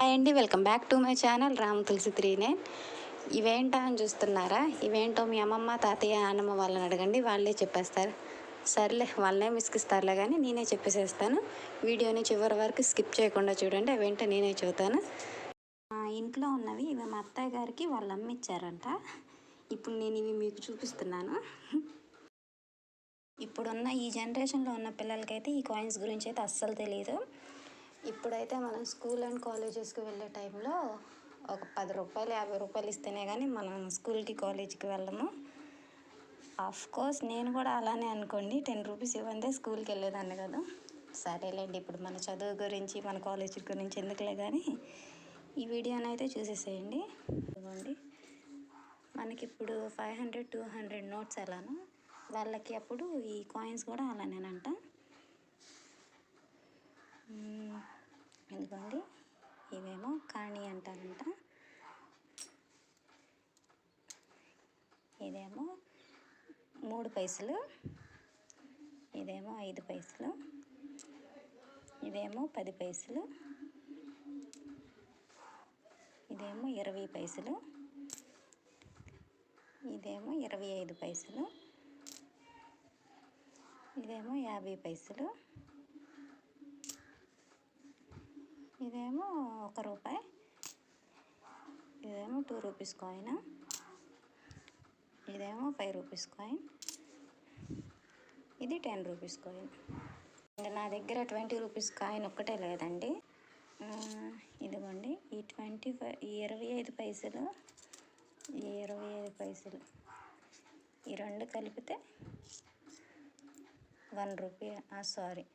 Hi అండి, welcome back to my channel Ram Tulasi 39. ఇవేంటా అని చూస్తున్నారా? ఇవేంటో మీ అమ్మమ్మ, తాతయ్య, నాన్నమ్మ వాళ్ళని అడగండి, వాళ్ళే చెప్పేస్తారు. సర్లే, వాళ్ళనే విసిగిస్తారులే కానీ నేనే చెప్పేసేస్తాను. వీడియోని చివరి వరకు స్కిప్ చేయకుండా చూడండి, అవేంటో నేనే చెబుతాను. ఇంట్లో ఉన్నవి ఇవి మా అత్తయ్య గారికి వాళ్ళు అమ్మిచ్చారంట. ఇప్పుడు నేను ఇవి మీకు చూపిస్తున్నాను. ఇప్పుడున్న ఈ జనరేషన్లో ఉన్న పిల్లలకైతే ఈ కాయిన్స్ గురించి అయితే అస్సలు తెలియదు. ఇప్పుడైతే మనం స్కూల్ అండ్ కాలేజెస్కి వెళ్ళే టైంలో ఒక 10 రూపాయలు 50 రూపాయలు ఇస్తేనే కానీ మనం స్కూల్కి కాలేజీకి వెళ్ళము. కోర్స్ నేను కూడా అలానే అనుకోండి, 10 రూపీస్ ఇవ్వందే స్కూల్కి వెళ్ళేదాన్ని కదా. సరేలేండి, ఇప్పుడు మన చదువు గురించి మన కాలేజీ గురించి ఎందుకులే కానీ ఈ వీడియోని అయితే చూసేసేయండి. ఇవ్వండి, మనకి ఇప్పుడు 500 200 నోట్స్ ఎలానో వాళ్ళకి అప్పుడు ఈ కాయిన్స్ కూడా అలానేనంట. ఎందుకండి, ఇవేమో కాణి అంటారంట. ఇదేమో 3 పైసలు, ఇదేమో 5 పైసలు, ఇదేమో 10 పైసలు, ఇదేమో 20 పైసలు, ఇదేమో 25 పైసలు, ఇదేమో 50 పైసలు, ఇదేమో 1 రూపాయి, ఇదేమో 2 రూపీస్ కాయిన్, ఇదేమో 5 రూపీస్ కాయిన్, ఇది 10 రూపీస్ కాయిన్. నా దగ్గర 20 రూపీస్ కాయిన్ ఒక్కటే లేదండి. ఇదిగోండి, ఈ 25 పైసలు, ఈ 25 పైసలు, ఈ రెండు కలిపితే 1 రూపీ. సారీ,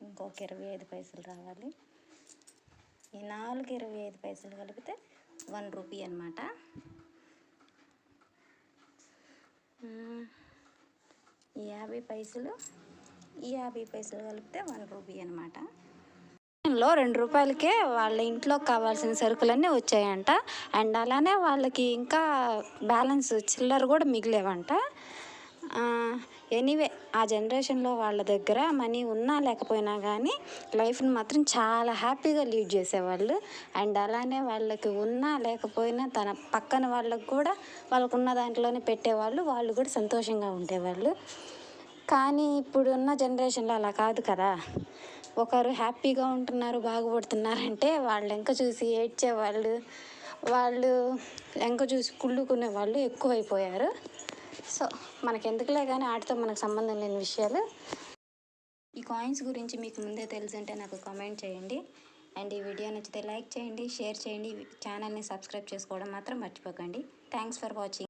ఇంకొక 25 పైసలు రావాలి. ఈ 4 25 పైసలు కలిపితే 1 రూపీ అన్నమాట. ఈ 50 పైసలు, ఈ 50 పైసలు కలిపితే 1 రూపీ అనమాట. 2 రూపాయలకే వాళ్ళ ఇంట్లోకి కావాల్సిన సరుకులన్నీ వచ్చాయంట. అండ్ అలానే వాళ్ళకి ఇంకా బ్యాలెన్స్ చిల్లర కూడా మిగిలేవంట. ఎనీవే, ఆ జనరేషన్లో వాళ్ళ దగ్గర మనీ ఉన్నా లేకపోయినా కానీ లైఫ్ని మాత్రం చాలా హ్యాపీగా లీడ్ చేసేవాళ్ళు. అండ్ అలానే వాళ్ళకి ఉన్నా లేకపోయినా తన పక్కన వాళ్ళకు కూడా వాళ్ళకు ఉన్న దాంట్లోనే పెట్టేవాళ్ళు, వాళ్ళు కూడా సంతోషంగా ఉండేవాళ్ళు. కానీ ఇప్పుడున్న జనరేషన్లో అలా కాదు కదా. ఒకరు హ్యాపీగా ఉంటున్నారు, బాగుపడుతున్నారంటే వాళ్ళ వెంక చూసి ఏడ్చేవాళ్ళు, వాళ్ళు వెంక చూసి కుళ్ళుకునే వాళ్ళు ఎక్కువైపోయారు. సో మనకెందుకులే కానీ వాటితో మనకు సంబంధం లేని విషయాలు. ఈ కాయిన్స్ గురించి మీకు ముందే తెలుసుంటే నాకు కామెంట్ చేయండి. అండ్ ఈ వీడియో నచ్చితే లైక్ చేయండి, షేర్ చేయండి, ఛానల్ని సబ్స్క్రైబ్ చేసుకోవడం మాత్రం మర్చిపోకండి. Thanks for watching.